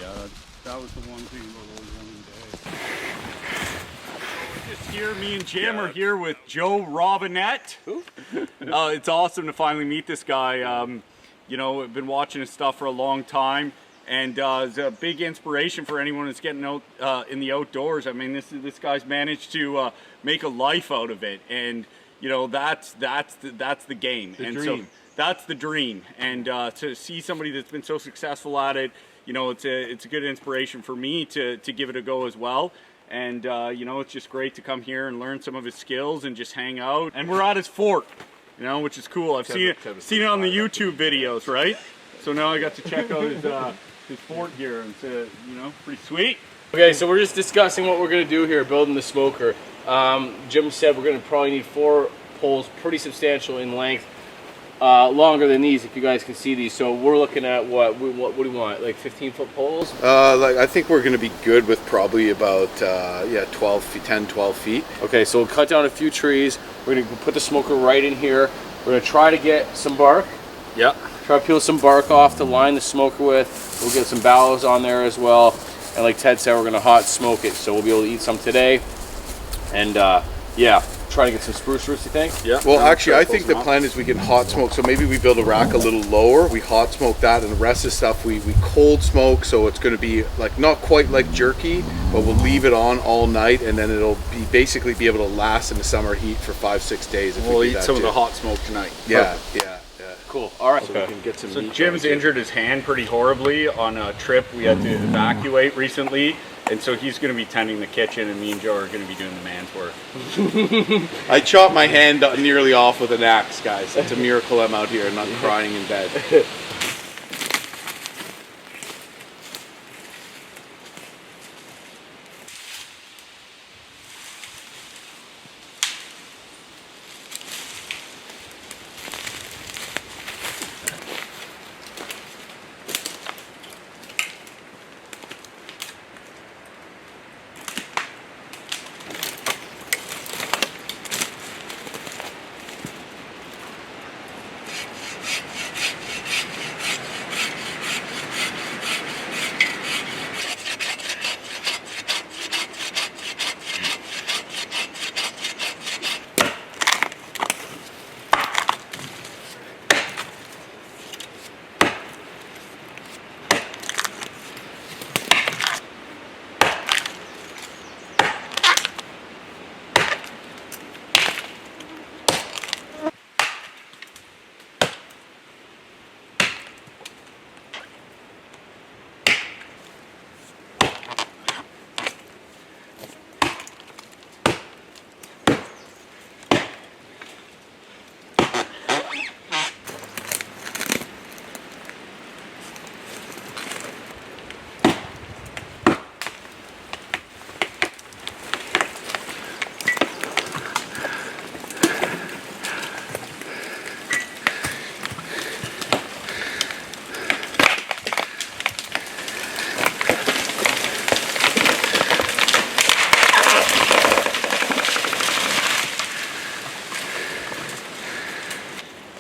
Yeah, that was the one thing about always running day. We're just here, me and Jim are here with Joe Robinet. Who? It's awesome to finally meet this guy. You know, I've been watching his stuff for a long time, and it's a big inspiration for anyone that's getting out in the outdoors. I mean, this guy's managed to make a life out of it, and you know that's the game. So that's the dream. And to see somebody that's been so successful at it, you know, it's a good inspiration for me to give it a go as well. And you know, it's just great to come here and learn some of his skills and just hang out. And we're at his fort, you know, which is cool. I've seen it on the YouTube videos, right? So now I got to check out his fort here, and it's you know, pretty sweet. Okay, so we're just discussing what we're gonna do here, building the smoker. Jim said we're gonna probably need 4 poles, pretty substantial in length, longer than these, if you guys can see these. So we're looking at what do you want, like 15-foot poles? Like I think we're going to be good with probably about 12 feet, 10, 12 feet. Okay, so we'll cut down a few trees. We're gonna put the smoker right in here. We're gonna try to get some bark. Yeah. Try to peel some bark off to line the smoker with. We'll get some ballows on there as well. And like Ted said, we're gonna hot smoke it. So we'll be able to eat some today. And yeah, try to get some spruce roots, you think? Yeah. Well, actually, I think the plan is we can hot smoke. So maybe we build a rack a little lower. We hot smoke that, and the rest of the stuff we cold smoke. So it's going to be like not quite like jerky, but we'll leave it on all night, and then it'll basically be able to last in the summer heat for 5-6 days. We'll eat some of the hot smoke tonight. Yeah, Perfect. yeah. Cool. All right. So we can get some meat. Jim's injured his hand pretty horribly on a trip we had to evacuate recently, and so he's going to be tending the kitchen, and me and Joe are going to be doing the man's work. I chopped my hand nearly off with an axe, guys. It's a miracle I'm out here and not crying in bed.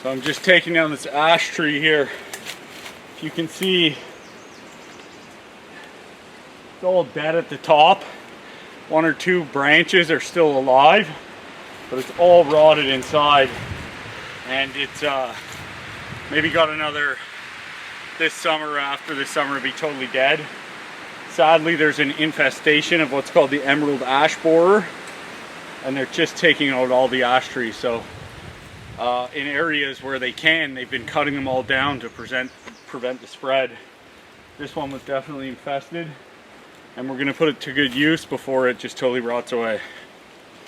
So I'm just taking down this ash tree here. If you can see, it's all dead at the top. 1 or 2 branches are still alive, but it's all rotted inside. And it's maybe got another, this summer, after this summer, it'll be totally dead. Sadly, there's an infestation of what's called the emerald ash borer, and they're just taking out all the ash trees. So in areas where they can, they've been cutting them all down to prevent the spread. This one was definitely infested, and we're gonna put it to good use before it just totally rots away.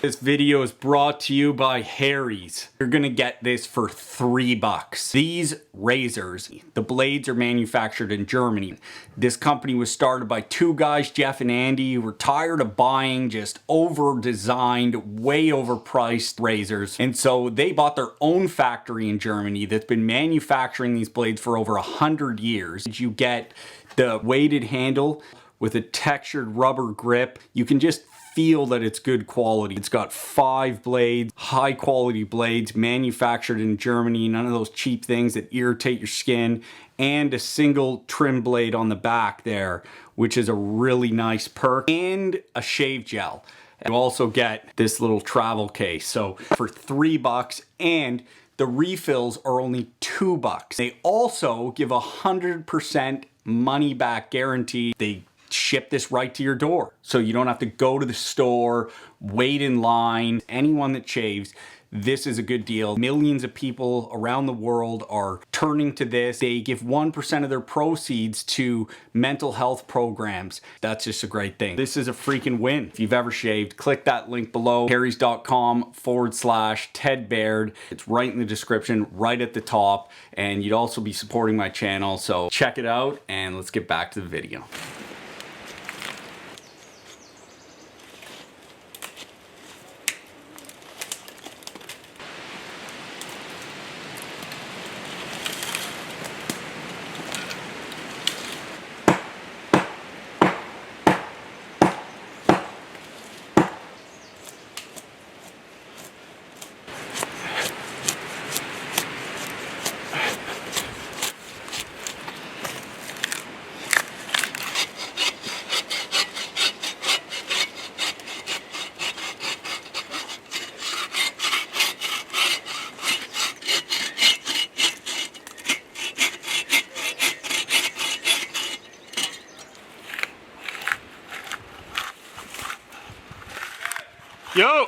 This video is brought to you by Harry's. You're gonna get this for $3. These razors, the blades are manufactured in Germany. This company was started by 2 guys, Jeff and Andy, who were tired of buying just over-designed, way overpriced razors. And so they bought their own factory in Germany that's been manufacturing these blades for over 100 years. You get the weighted handle with a textured rubber grip. You can just feel that it's good quality. It's got 5 blades, high quality blades, manufactured in Germany, none of those cheap things that irritate your skin, and a single trim blade on the back there, which is a really nice perk, and a shave gel. You also get this little travel case. So for $3, and the refills are only $2. They also give 100% money back guarantee. They ship this right to your door, so you don't have to go to the store, wait in line. Anyone that shaves, this is a good deal. Millions of people around the world are turning to this. They give 1% of their proceeds to mental health programs. That's just a great thing. This is a freaking win. If you've ever shaved, click that link below, harrys.com/Ted Baird. It's right in the description, right at the top, and you'd also be supporting my channel. So check it out, and let's get back to the video. Yo!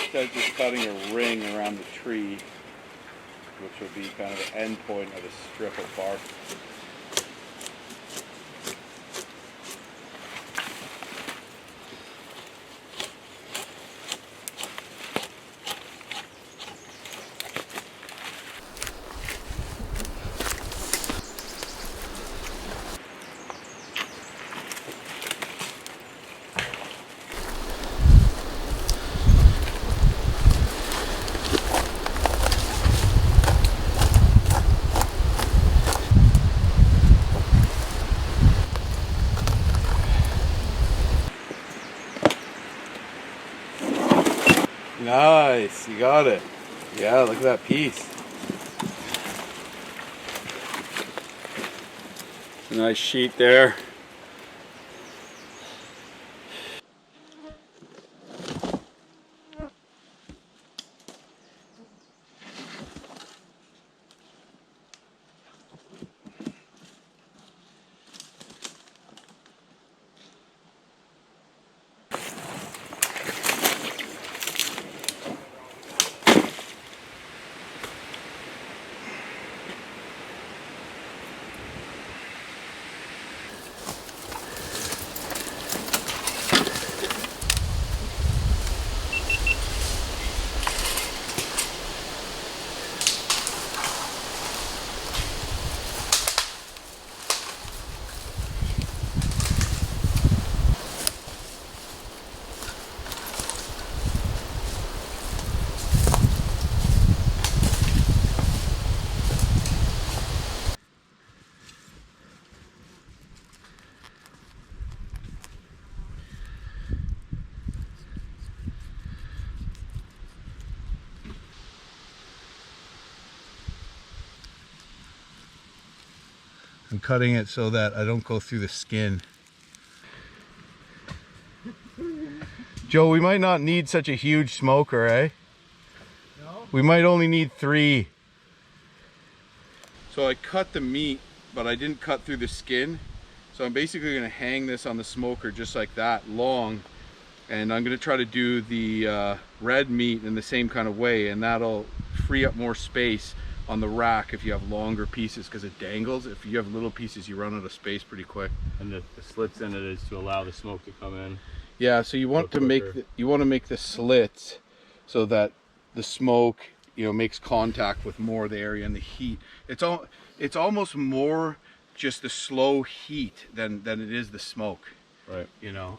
Instead of just cutting a ring around the tree, which will be kind of the end point of a strip of bark. Nice, you got it. Yeah, look at that piece. Nice sheet there. I'm cutting it so that I don't go through the skin. Joe, we might not need such a huge smoker, eh? No? We might only need 3. So I cut the meat, but I didn't cut through the skin. So I'm basically gonna hang this on the smoker just like that, long. And I'm gonna try to do the red meat in the same kind of way, and that'll free up more space on the rack if you have longer pieces, because it dangles. If you have little pieces, you run out of space pretty quick. And the slits in it is to allow the smoke to come in. Yeah, so you want to make the slits so that the smoke, you know, makes contact with more of the area and the heat. It's almost more just the slow heat than it is the smoke. Right. You know,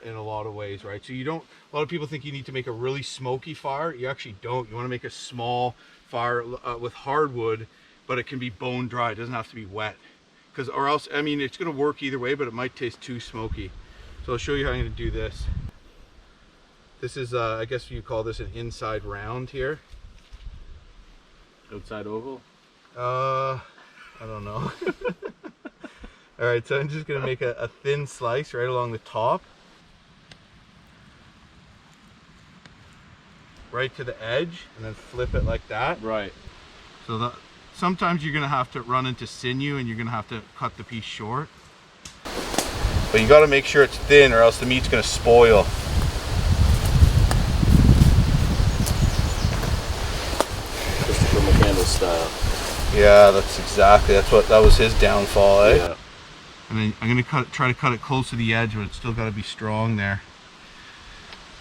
in a lot of ways, right? So you don't, a lot of people think you need to make a really smoky fire. You actually don't. You want to make a small fire with hardwood, but it can be bone dry. It doesn't have to be wet. Or else, I mean, it's going to work either way, but it might taste too smoky. So I'll show you how I'm going to do this. This is, I guess you call this an inside round here. Outside oval? I don't know. All right, so I'm just gonna make a thin slice right along the top. Right to the edge, and then flip it like that. Right. So that sometimes you're gonna have to run into sinew and you're gonna have to cut the piece short. But you gotta make sure it's thin or else the meat's gonna spoil. Christopher McCandless style. Yeah, that was his downfall, eh? Yeah. And then I'm gonna try to cut it close to the edge, but it's still gotta be strong there.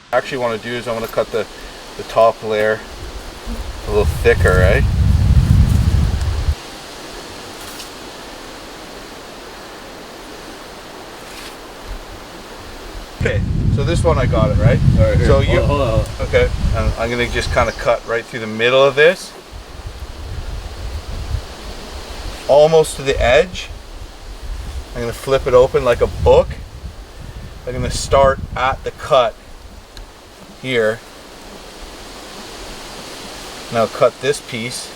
What I actually want to do is I want to cut the top layer a little thicker, eh? Okay, so this one I got it, right? All right, here. So you, hold on. okay, and I'm gonna just kind of cut right through the middle of this, almost to the edge. I'm gonna flip it open like a book. I'm gonna start at the cut here. Now cut this piece.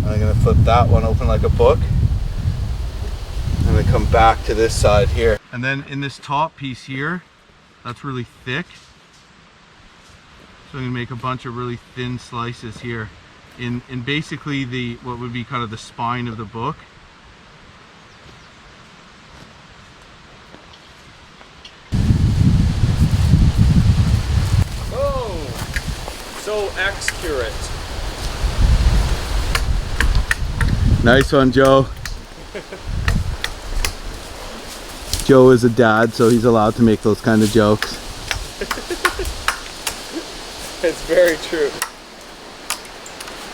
I'm gonna flip that one open like a book. And then come back to this side here. And then in this top piece here, that's really thick. So I'm gonna make a bunch of really thin slices here in basically what would be kind of the spine of the book. Oh, so accurate. Nice one, Joe. Joe is a dad, so he's allowed to make those kind of jokes. It's very true.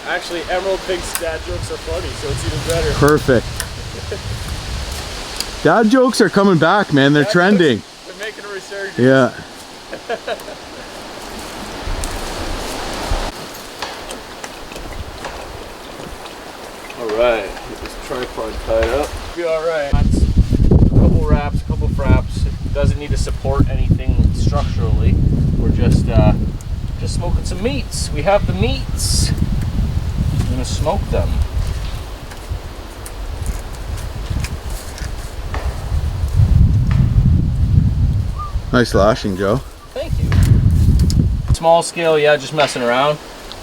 Actually, Emerald Pig's dad jokes are funny, so it's even better. Perfect. Dad jokes are coming back, man. They're trending. They're making a resurgence. Yeah. Alright, get this tripod tied up. Be alright. A couple wraps, a couple fraps. It doesn't need to support anything structurally. We're just smoking some meats. We have the meats. I'm gonna smoke them. Nice lashing, Joe. Thank you. Small scale, yeah, just messing around.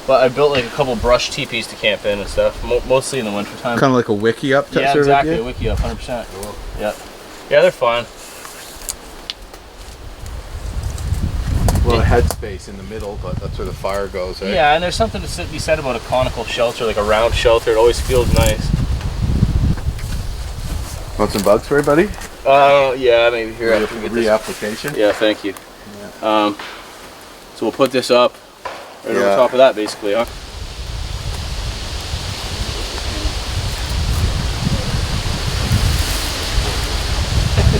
But I built like a couple brush teepees to camp in and stuff, mostly in the winter time. Kind of like a wiki up type. Yeah, sort exactly, of a wiki up, 100%. Cool. Yeah. Yeah, they're fun. Well, a headspace in the middle, but that's where the fire goes, eh? Yeah, and there's something to be said about a conical shelter, like a round shelter. It always feels nice. Want some bugs for you, buddy? Yeah, maybe here after we get this. Reapplication? Yeah, thank you. Yeah. So we'll put this up right over top of that, basically, huh?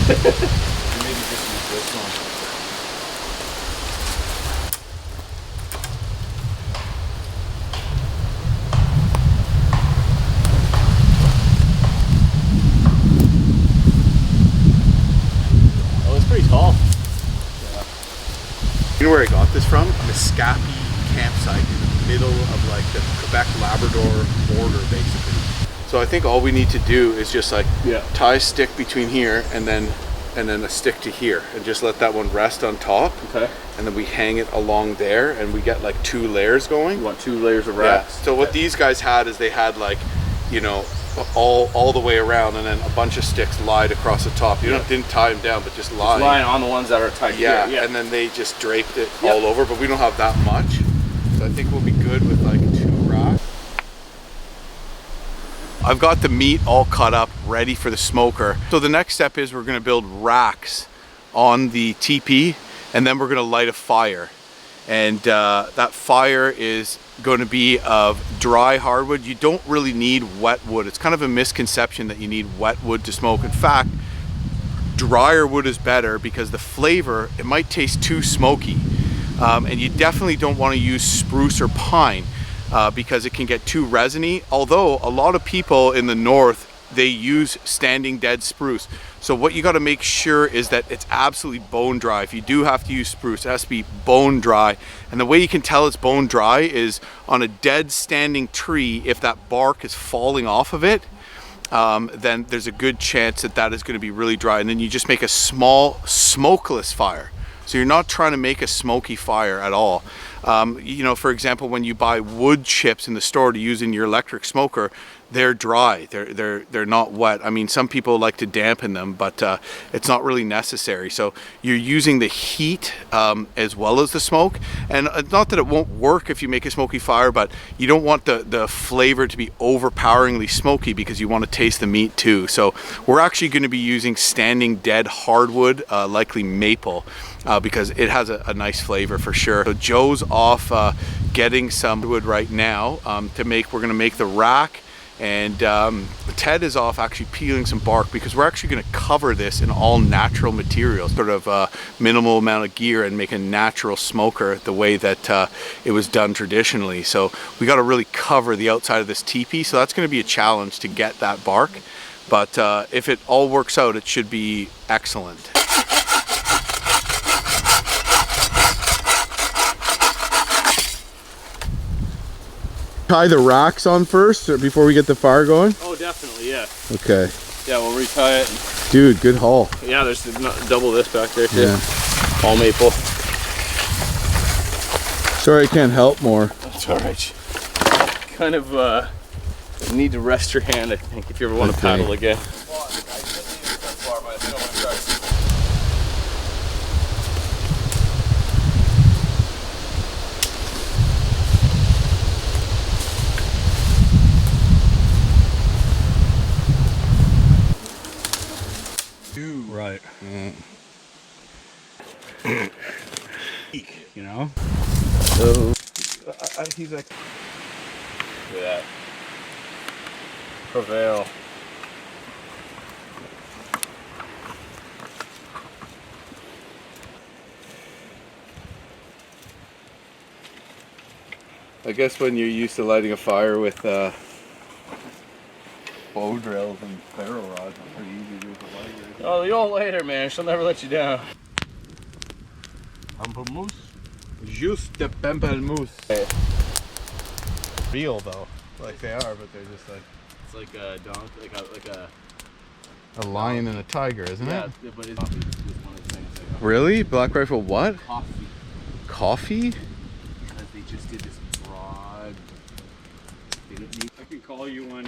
Maybe just use this one. scappy campsite in the middle of like the Quebec-Labrador border, basically. So I think all we need to do is just like tie a stick between here and then a stick to here, and just let that one rest on top. Okay. And then we hang it along there, and we get like 2 layers going. You want 2 layers of racks? Yeah. So what these guys had is they had like, you know, all the way around, and then a bunch of sticks lied across the top. You didn't tie them down, but just lying on the ones that are tied here. Yeah. And then they just draped it all over, but we don't have that much. So I think we'll be good with like 2 racks. I've got the meat all cut up, ready for the smoker. So the next step is we're gonna build racks on the TeePee, and then we're gonna light a fire. And that fire is going to be of dry hardwood. You don't really need wet wood. It's kind of a misconception that you need wet wood to smoke. In fact, drier wood is better because the flavor, it might taste too smoky. And you definitely don't want to use spruce or pine because it can get too resiny. Although a lot of people in the north, they use standing dead spruce. So what you got to make sure is that it's absolutely bone dry. If you do have to use spruce, it has to be bone dry. And the way you can tell it's bone dry is on a dead standing tree, if that bark is falling off of it, then there's a good chance that that is going to be really dry. And then you just make a small smokeless fire. So you're not trying to make a smoky fire at all. You know, for example, when you buy wood chips in the store to use in your electric smoker, they're dry. They're not wet. I mean, some people like to dampen them, but it's not really necessary. So you're using the heat as well as the smoke. And not that it won't work if you make a smoky fire, but you don't want the flavor to be overpoweringly smoky because you want to taste the meat too. So we're actually going to be using standing dead hardwood, likely maple, because it has a nice flavor for sure. So Joe's off getting some wood right now we're going to make the rack. And Ted is off actually peeling some bark because we're actually going to cover this in all natural materials, sort of minimal amount of gear, and make a natural smoker the way that it was done traditionally. So we got to really cover the outside of this teepee. So that's going to be a challenge to get that bark. But if it all works out, it should be excellent. Tie the racks on first or before we get the fire going? Oh, definitely, yeah. Okay. Yeah, we'll retie it. Dude, good haul. Yeah, there's double this back there too. Yeah. All maple. Sorry I can't help more. That's alright. Kind of need to rest your hand, I think, if you ever want to paddle again. Right. You know? So he's like, look at that. Prevail. I guess when you're used to lighting a fire with bow drills and ferro rods, it's pretty easy to do with the lighter. Oh, the old later, man. She'll never let you down. Pamplemousse? Juste de pamplemousse. Real though, like they are, but they're just like. It's like a donkey, like a lion and a tiger, isn't it? Yeah, but it's coffee. Just one of the things. Really? Black Rifle what? Coffee. Coffee? Because they just did this broad. They didn't need. I can call you when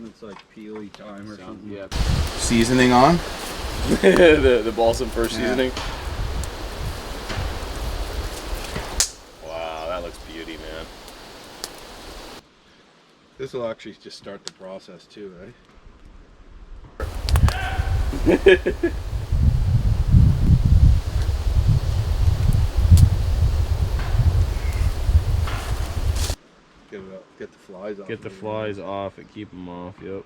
it's like peely time or something. Yeah. Seasoning on? the balsam first seasoning. Wow, that looks beauty, man. This will actually just start the process too, right? Get the flies off. Get the flies off and keep them off, yep.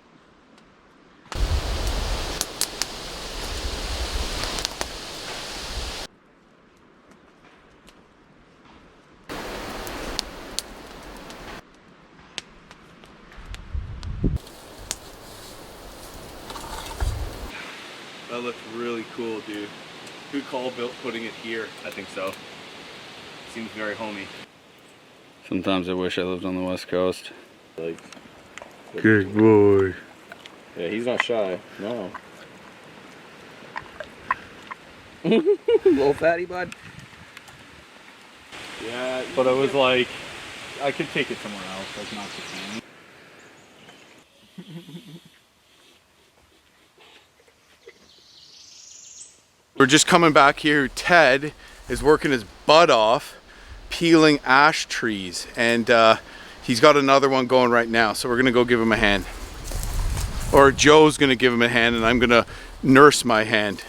That looks really cool, dude. Good call, Bill, putting it here. I think so. seems very homey. Sometimes I wish I lived on the West Coast. Like, Good boy. yeah, he's not shy. No. Little fatty bud. Yeah, But I was like, I could take it somewhere else, like not Japan. We're just coming back here. Ted is working his butt off peeling ash trees, and he's got another one going right now, so we're gonna go give him a hand. Or Joe's gonna give him a hand and I'm gonna nurse my hand.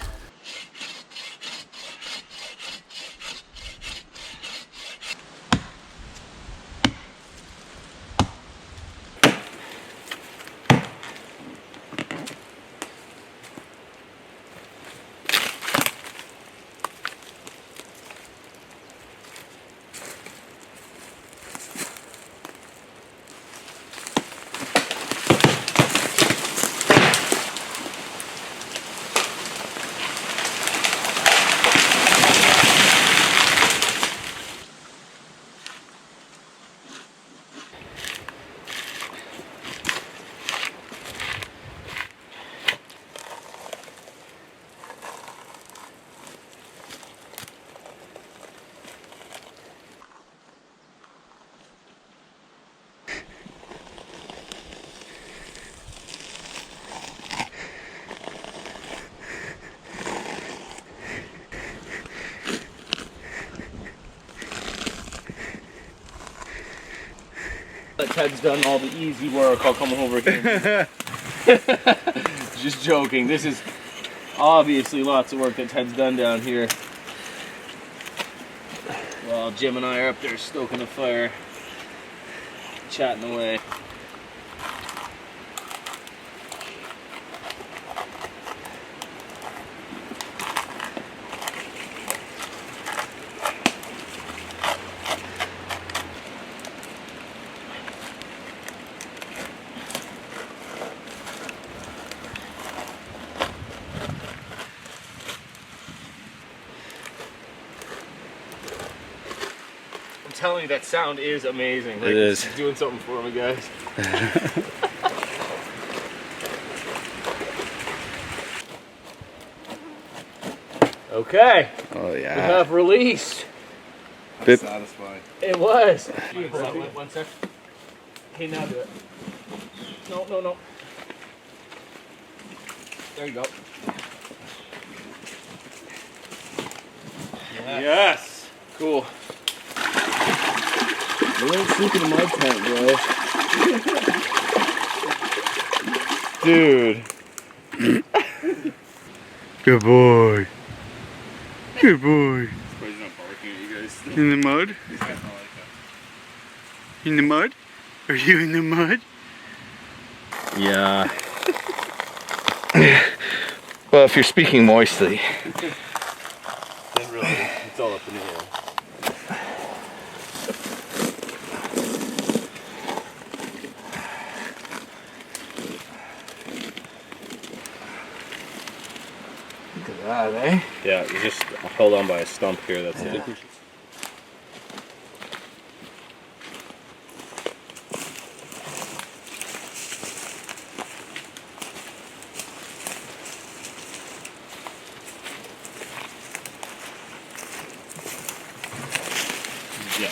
Ted's done all the easy work. I'll come over here. Just joking. This is obviously lots of work that Ted's done down here. While Jim and I are up there stoking the fire, chatting away. I'm telling you, that sound is amazing. Like, It is. It's doing something for me, guys. Okay. Oh We yeah. have released. Bit Satisfied. It was. One sec. Okay, now do it. No, no, no. There you go. Yeah. Yes. Cool. You ain't sleeping in my tent, bro. Dude. Good boy. Good boy. He's not barking at you guys. In the mud? In the mud? Are you in the mud? Yeah. Well, if you're speaking moistly. Then really, it's all up in the air. Look at that, eh? Yeah, you just held on by a stump here. That's it. Yeah.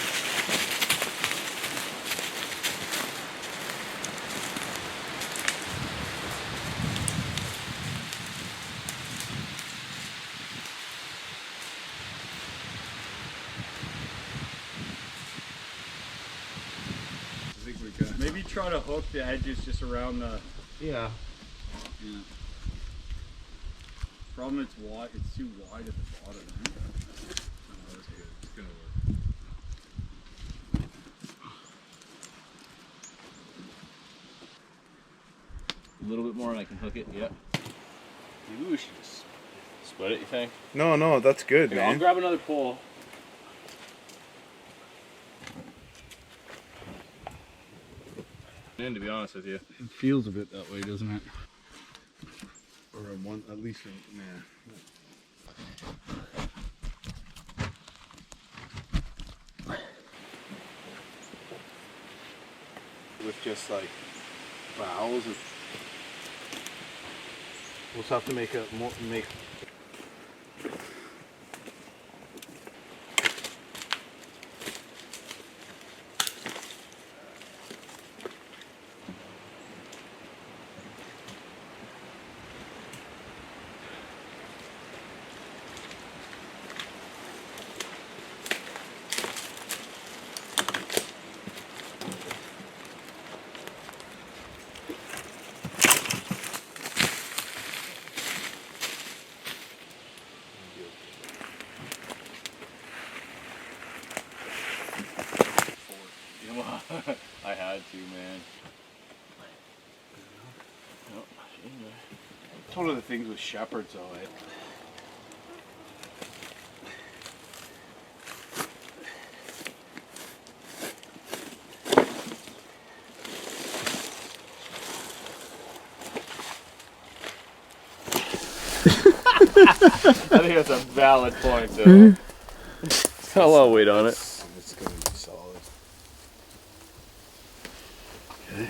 Maybe try to hook the edges just around the. Yeah. Yeah. Problem it's wide. It's too wide at the bottom. Eh? Oh, that's good. It's gonna work. A little bit more and I can hook it. Yep. You should just split it, you think? No, that's good, Here, I'll man. grab another pole. And to be honest with you. It feels a bit that way, doesn't it? Or one, at least, yeah. with just like bowels. And we'll just have to make I had to, man. It's one of the things with shepherds, though. I think that's a valid point, though. It's got a lot of weight on it. It's going to be solid. Okay.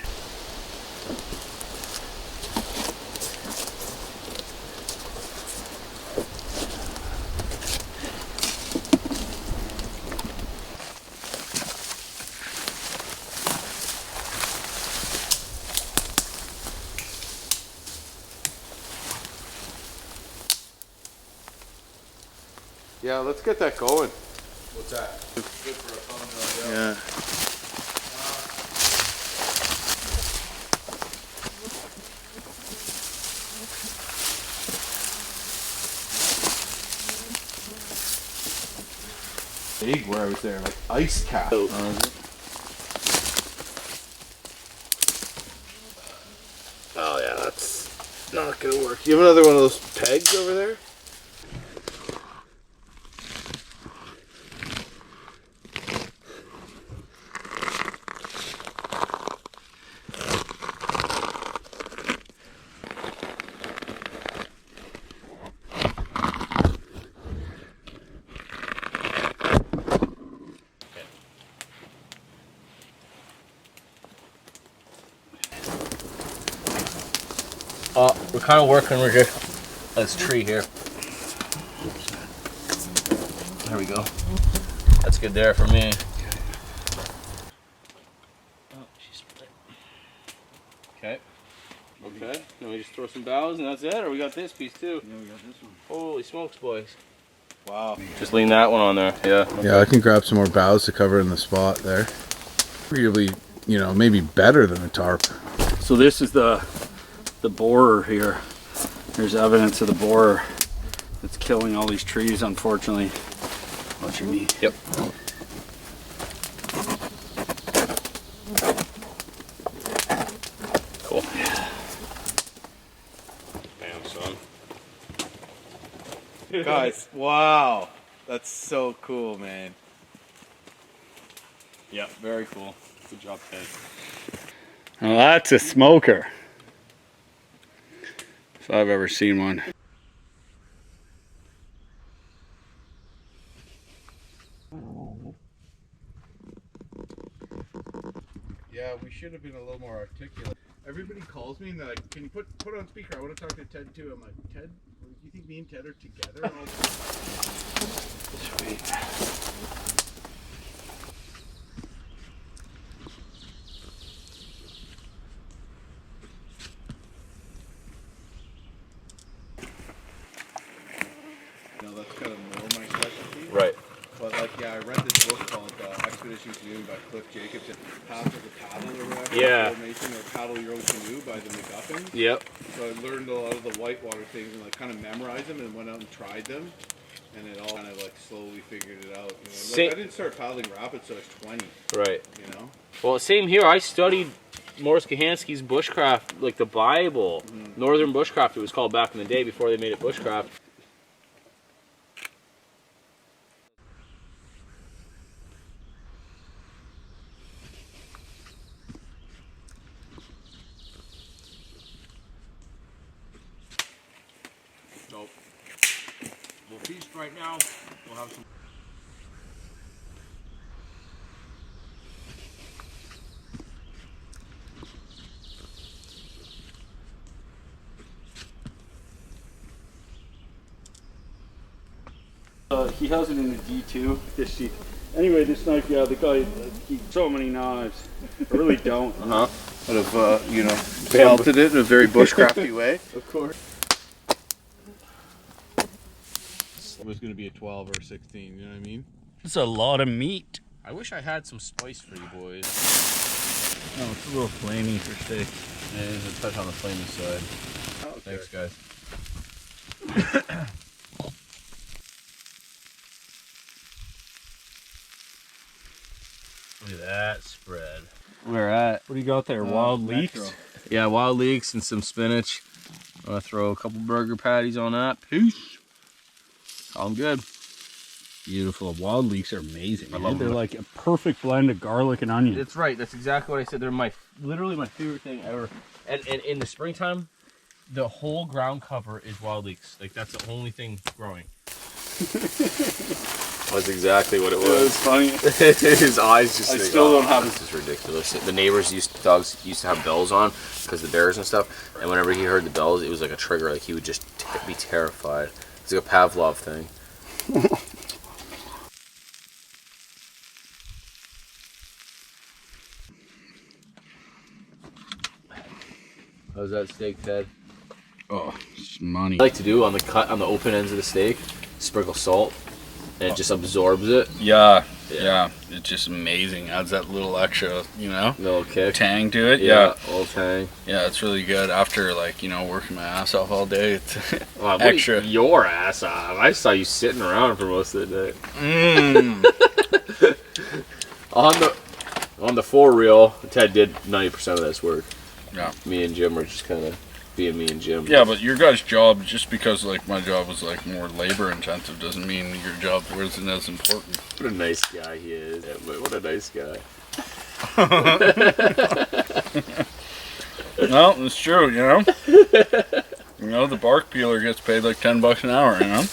Yeah, let's get that going. What's that? Good for a thumbnail, yeah. Big where I was there, like ice cap. Oh yeah, that's not gonna work. You have another one of those pegs over there? We're kind of working with this tree here. There we go. That's good there for me. Oh, she split. Okay. Okay. Then we just throw some boughs and that's it, or we got this piece too? Yeah, we got this one. Holy smokes, boys. Wow. Just lean that one on there. Yeah. Okay. Yeah, I can grab some more boughs to cover in the spot there. Really, you know, maybe better than a tarp. So this is the borer here. There's evidence of the borer that's killing all these trees, unfortunately. Watch your knee. Yep. Cool. Bam, son. Guys, wow. That's so cool, man. Yeah, very cool. Good job, Ted. Now that's a smoker, if I've ever seen one. Yeah, we should have been a little more articulate. Everybody calls me and they're like, can you put on speaker? I want to talk to Ted too. I'm like, Ted, do you think me and Ted are together? Sweet. No, that's kind of more my specialty. Right. But like, yeah, I read this book called Expeditions to Moon by Cliff Jacobs. Path of the Paddle or whatever. Yeah. Formation or Paddle Your Own Canoe by the MacGuffins. Yep. So I learned a lot of the whitewater things and like kind of memorized them and went out and tried them. And it all kind of like slowly figured it out. You know? Look, I didn't start paddling rapids till I was 20. Right. You know? Well, same here. I studied Morris Kahansky's Bushcraft, like the Bible. Northern Bushcraft, it was called back in the day before they made it Bushcraft. So we'll feast right now. We'll have some. he has it in the D2. This sheet. Anyway, this knife, yeah, the guy keeps so many knives. I really don't. Would have, you know, smelted it in a very bushcrafty way. Of course. It was going to be a 12 or 16, you know what I mean? It's a lot of meat. I wish I had some spice for you boys. Oh, it's a little flamey for steak. Yeah, there's a touch on the flamey side. Oh, okay. Thanks, guys. Look at that spread. Where at? What do you got there? Wild leeks? Yeah, wild leeks and some spinach. I'm gonna throw a couple burger patties on that. Peace. All good. Beautiful. Wild leeks are amazing. I love They're them. like a perfect blend of garlic and onion. That's right. That's exactly what I said. They're literally my favorite thing ever. And in the springtime, the whole ground cover is wild leeks. Like that's the only thing growing. That's exactly what it was. It was funny. His eyes just. I still don't have This is ridiculous. The neighbors dogs used to have bells on because the bears and stuff. And whenever he heard the bells, it was like a trigger. Like he would just be terrified. It's like a Pavlov thing. How's that steak, Ted? Oh, it's money. I like to do on the open ends of the steak, sprinkle salt, and it just absorbs it. Yeah. It's just amazing. Adds that little extra, you know, Little kick. tang to it. Yeah, old tang. Yeah, it's really good after, like, you know, working my ass off all day. It's Oh, extra. Your ass off. I saw you sitting around for most of the day. On the 4-reel, Ted did 90% of this work. Yeah. Me and Jim were just kind of being me and Jim. Yeah, but your guys' job, just because, like, my job was, like, more labor intensive, doesn't mean your job wasn't as important. What a nice guy he is. Yeah, but what a nice guy. Well, it's true, you know? You know, the bark peeler gets paid like $10 an hour, you know?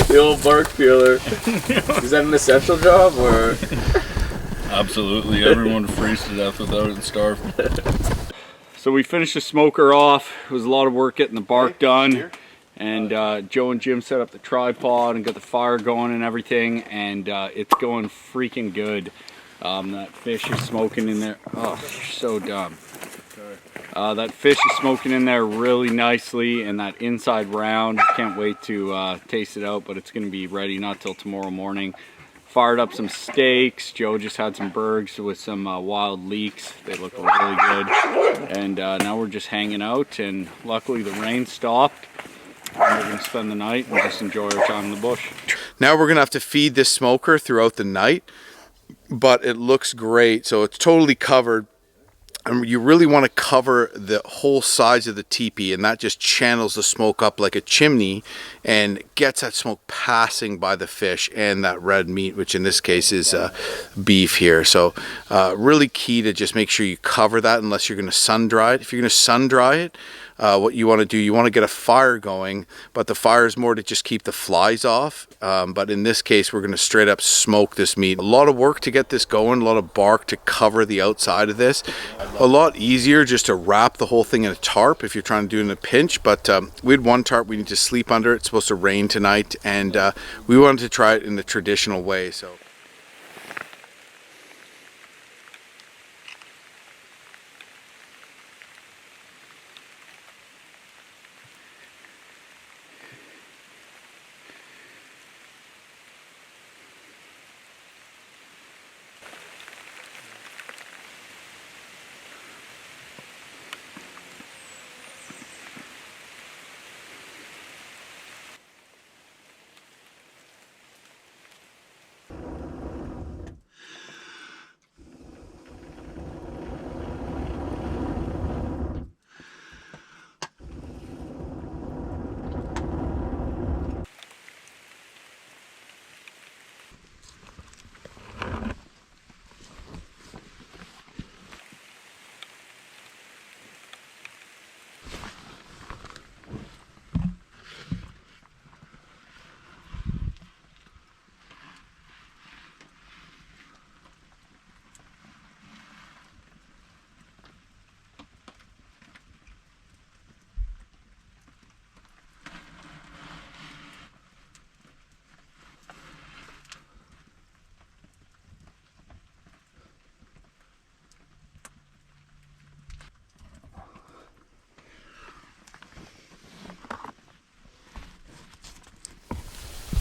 The old bark peeler. Is that an essential job or? Absolutely, everyone would freeze to death without it and starve. So we finished the smoker off. It was a lot of work getting the bark done. And Joe and Jim set up the tripod and got the fire going and everything. And it's going freaking good. That fish is smoking in there. Oh, you're so dumb. That fish is smoking in there really nicely, and that inside round, can't wait to taste it out, but it's going to be ready not till tomorrow morning. Fired up some steaks. Joe just had some burgers with some wild leeks. They look really good. And now we're just hanging out, and luckily the rain stopped. And we're going to spend the night and just enjoy our time in the bush. Now we're going to have to feed this smoker throughout the night, but it looks great. So it's totally covered. And you really want to cover the whole sides of the teepee, and that just channels the smoke up like a chimney and gets that smoke passing by the fish and that red meat, which in this case is beef here. So really key to just make sure you cover that unless you're going to sun dry it. If you're going to sun dry it, what you want to do, you want to get a fire going, but the fire is more to just keep the flies off. But in this case, we're going to straight up smoke this meat. A lot of work to get this going, a lot of bark to cover the outside of this. A lot easier just to wrap the whole thing in a tarp if you're trying to do it in a pinch, but we had one tarp we need to sleep under. It's supposed to rain tonight, and we wanted to try it in the traditional way. So.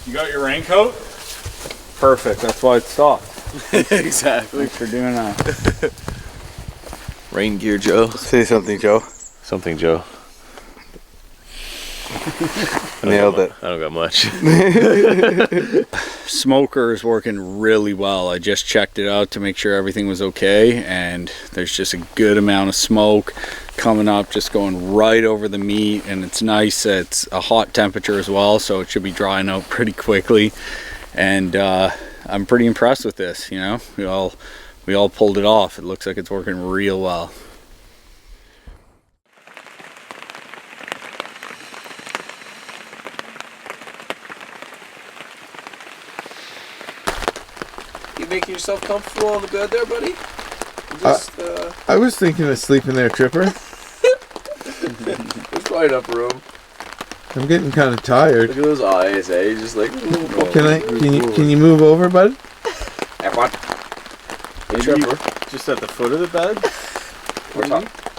You got your raincoat? Perfect, that's why it stopped. Exactly. Thanks for doing that. Rain gear Joe. Say something, Joe. Something Joe. Nailed it. I don't got much. Smoker is working really well. I just checked it out to make sure everything was okay, and there's just a good amount of smoke coming up, just going right over the meat, and it's nice. It's a hot temperature as well, so it should be drying out pretty quickly. And I'm pretty impressed with this. You know, we all pulled it off. It looks like it's working real well. You making yourself comfortable on the bed there, buddy? Just, I was thinking of sleeping there, Tripper. there's probably enough room. I'm getting kind of tired. Look at those eyes, eh? You're just like, Can you move over, bud? Hey, Trevor, Just at the foot of the bed?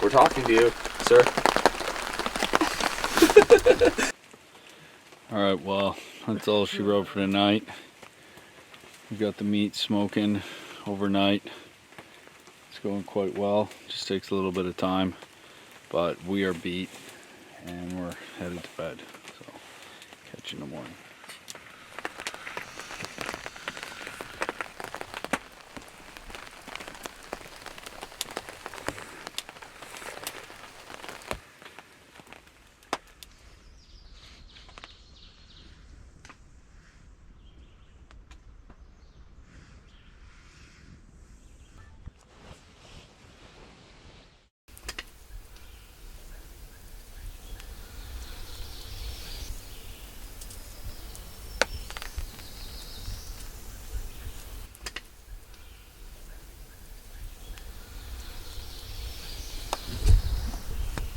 we're talking to you, sir. Alright, well, that's all she wrote for tonight. We got the meat smoking overnight. It's going quite well. Just takes a little bit of time, but we are beat and we're headed to bed. So, catch you in the morning.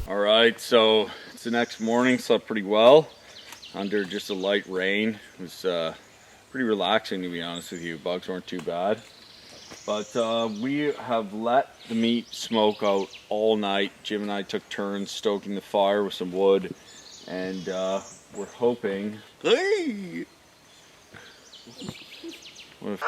Alright, so it's the next morning, slept pretty well under just a light rain. It was pretty relaxing, to be honest with you. Bugs weren't too bad. But we have let the meat smoke out all night. Jim and I took turns stoking the fire with some wood, and we're hoping... Hey! What if...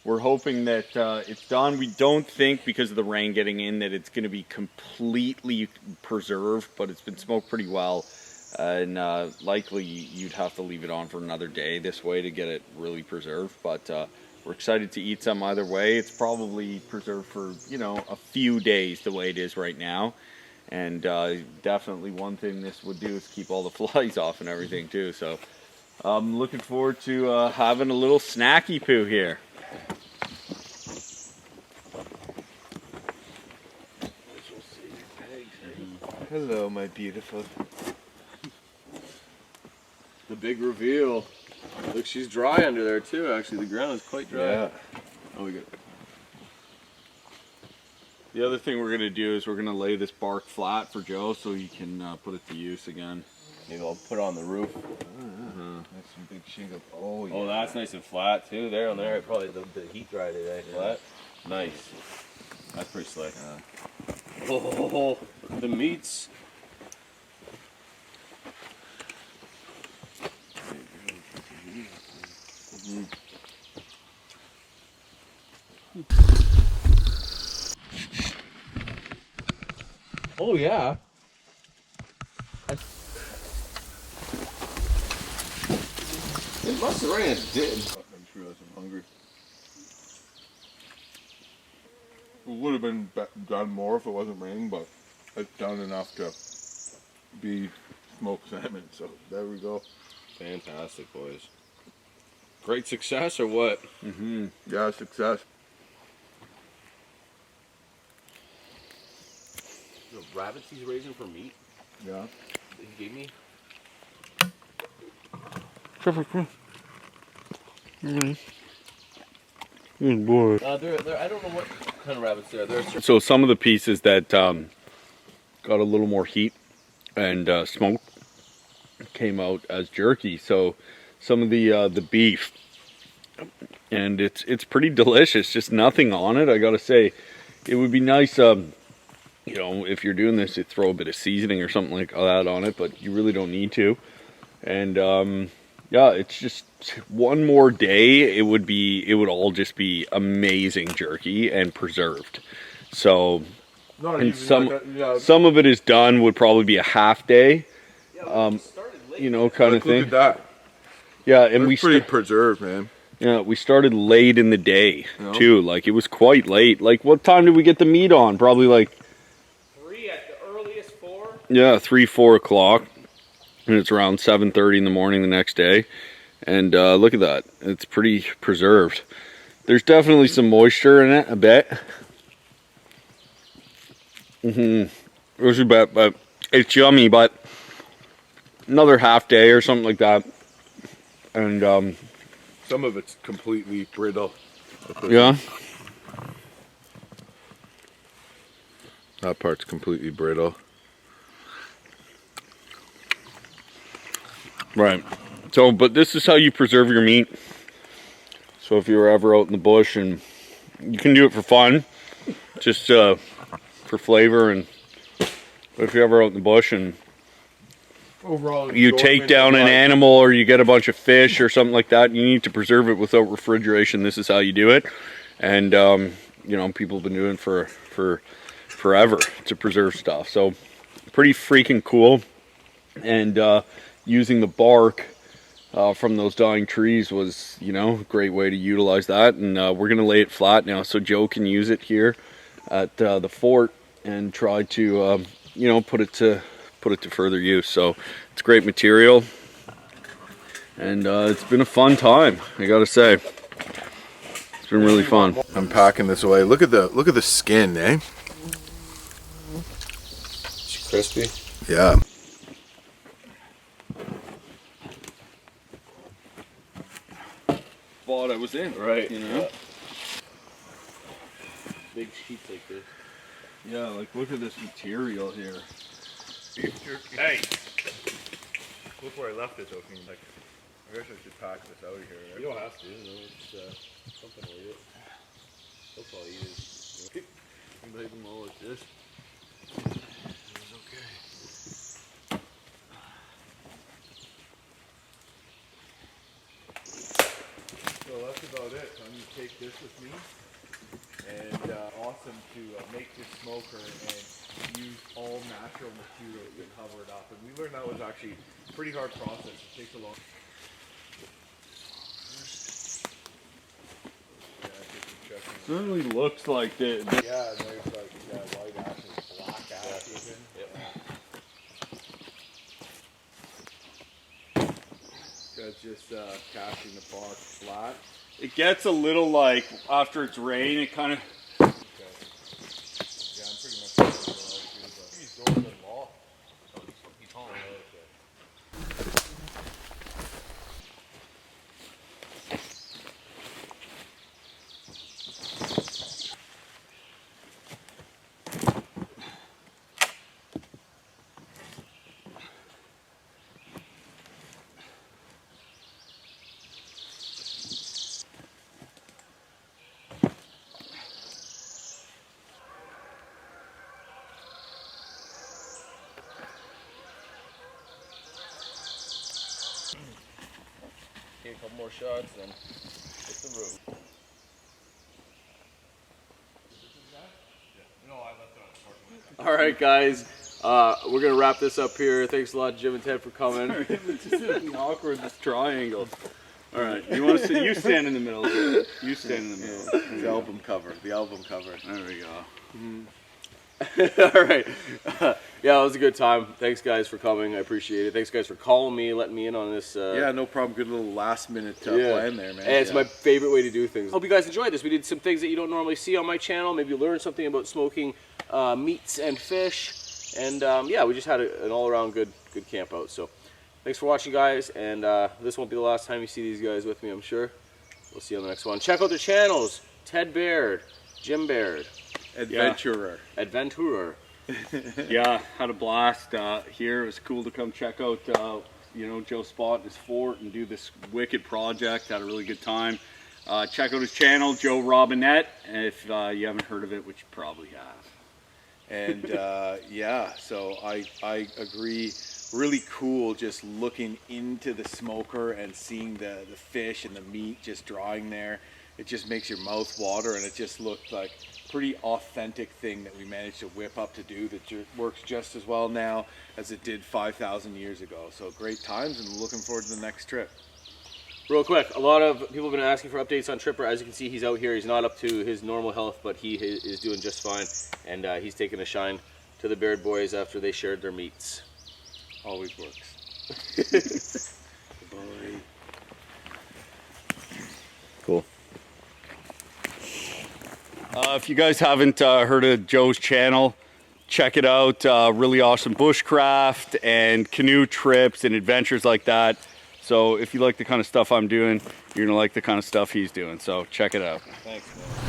we're hoping that it's done. We don't think, because of the rain getting in, that it's going to be completely preserved, but it's been smoked pretty well. And likely you'd have to leave it on for another day this way to get it really preserved. But we're excited to eat some either way. It's probably preserved for, you know, a few days the way it is right now. And definitely one thing this would do is keep all the flies off and everything too. So I'm looking forward to having a little snacky poo here. Hello, my beautiful. The big reveal. Look, she's dry under there too. Actually, the ground is quite dry. Yeah. Oh, we got. The other thing we're going to do is we're going to lay this bark flat for Joe so he can put it to use again. Maybe I'll put it on the roof. That's some big shingle. Oh, yeah. Oh, that's nice and flat too. There on there, probably the heat dried it right flat. Nice. That's pretty slick. Oh, look at the meats. Oh yeah. It must have rained. It did. I just realized I'm hungry. It would have been done more if it wasn't raining, but it's done enough to be smoked salmon. So there we go. Fantastic, boys. Great success or what? Mm-hmm. Yeah, success. The rabbits he's raising for meat. Yeah. That he gave me. Boy. I don't know what kind of rabbits they are. They're So some of the pieces that got a little more heat and smoke came out as jerky. So some of the beef, and it's pretty delicious. Just nothing on it. I gotta say, it would be nice. you know, if you're doing this, you throw a bit of seasoning or something like that on it, but you really don't need to. And yeah, it's just one more day, it would all just be amazing jerky and preserved. So, and some of it is done, would probably be a half day, you know, kind of thing. Look at that. Yeah, and we pretty preserved, man. Yeah, we started late in the day too. Like, it was quite late. Like, what time did we get the meat on? Probably like 3 at the earliest, 4. Yeah, 3-4 o'clock, and it's around 7:30 in the morning the next day. And look at that, it's pretty preserved. There's definitely some moisture in it, a bit. It was a bit, but it's yummy. But another half day or something like that, and some of it's completely brittle. Yeah. That part's completely brittle. Right. So, but this is how you preserve your meat. So if you're ever out in the bush, and you can do it for fun, just for flavor, and if you're ever out in the bush and Overall, you take down an animal or you get a bunch of fish or something like that, you need to preserve it without refrigeration. This is how you do it. And you know, people have been doing it for forever to preserve stuff. So pretty freaking cool. And using the bark from those dying trees was, you know, a great way to utilize that. And we're gonna lay it flat now so Joe can use it here at the fort and try to you know, put it to further use. So it's great material, and it's been a fun time, I gotta say. It's been really fun. I'm packing this away. Look at the skin, eh? It's crispy. Yeah. Spot I was in, Right. You know. Yeah. Big sheets like this. Yeah, like look at this material here. Hey! Look where I left it, though. Like, I guess I should pack this out of here, right? You don't have to. No, it's something like it. That's all you use. You leave them all like this. It's okay. So that's about it. So I'm going to take this with me. And awesome to make this smoker and use all natural material to cover it up. And we learned that was actually a pretty hard process. It takes a long. Certainly looks like the Yeah, and there's like white ashes, black ash even. Yep. That's just casting the bark flat. it gets a little like after it's rain, it kind of. Yeah, I'm pretty much he's going to law. He's home. Take a couple more shots, then hit the road. All right, guys. We're gonna wrap this up here. Thanks a lot, Jim and Ted, for coming. It's just awkward, this triangle. All right, you want to see? You stand in the middle. You stand in the middle. The album cover. The album cover. There we go. All right. Yeah, it was a good time. Thanks, guys, for coming. I appreciate it. Thanks, guys, for calling me, letting me in on this. Yeah, no problem. Good little last minute plan there, man. And it's my favorite way to do things. Hope you guys enjoyed this. We did some things that you don't normally see on my channel. Maybe you learned something about smoking meats and fish. And yeah, we just had an all-around good camp out. So thanks for watching, guys. And this won't be the last time you see these guys with me, I'm sure. We'll see you on the next one. Check out their channels. Ted Baird, Jim Baird. Adventurer. Adventurer. Yeah, had a blast here. It was cool to come check out, you know, Joe's spot and his fort and do this wicked project. Had a really good time. Check out his channel, Joe Robinet, if you haven't heard of it, which you probably have. And yeah, so I agree. Really cool just looking into the smoker and seeing the fish and the meat just drying there. It just makes your mouth water, and it just looked like pretty authentic thing that we managed to whip up to do that works just as well now as it did 5,000 years ago. So great times, and looking forward to the next trip. Real quick, a lot of people have been asking for updates on Tripper. As you can see, he's out here. He's not up to his normal health, but he is doing just fine. And he's taking a shine to the Baird boys after they shared their meats. Always works. Boy. Cool. If you guys haven't heard of Joe's channel, check it out. Really awesome bushcraft and canoe trips and adventures like that. So if you like the kind of stuff I'm doing, you're gonna like the kind of stuff he's doing. So check it out. Thanks, man.